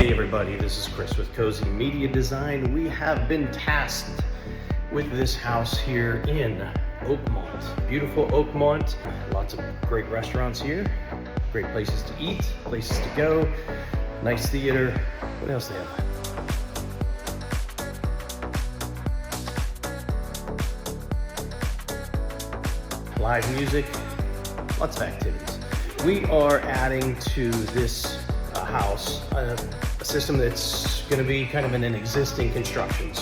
Hey everybody, this is Chris with Kozi Media Design. We have been tasked with this house here in Oakmont. Beautiful Oakmont. Lots of great restaurants here. Great places to eat, places to go. Nice theater. What else they have? Live music. Lots of activities. We are adding to this house a system that's going to be kind of in an existing construction.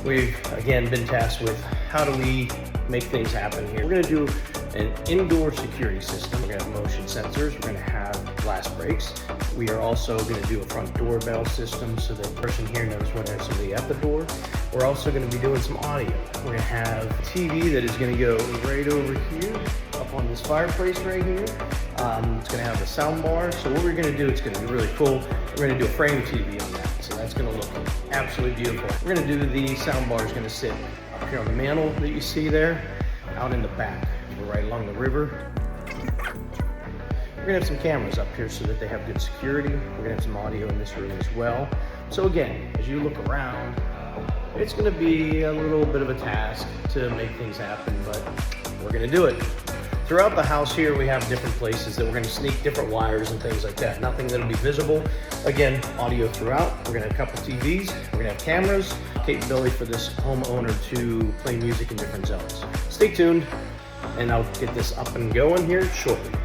We've again been tasked with how do we make things happen here. We're going to do an indoor security system. We're going to have motion sensors. We're going to have glass breaks. We are also going to do a front doorbell system so that the person here knows when there's somebody at the door. We're also going to be doing some audio. We're going to have a TV that is going to go right over here up on this fireplace right here. It's going to have a sound bar. So what we're going to do, it's going to be really cool. We're going to do a frame TV on that. So that's going to look absolutely beautiful. We're going to do the sound bar is going to sit up here on the mantle that you see there, out in the back. We're right along the river. We're going to have some cameras up here so that they have good security. We're going to have some audio in this room as well. So again, as you look around, it's going to be a little bit of a task to make things happen, but we're going to do it. Throughout the house here, we have different places that we're going to sneak different wires and things like that. Nothing that'll be visible. Again, audio throughout. We're going to have a couple TVs. We're going to have cameras. Capability for this homeowner to play music in different zones. Stay tuned, and I'll get this up and going here shortly.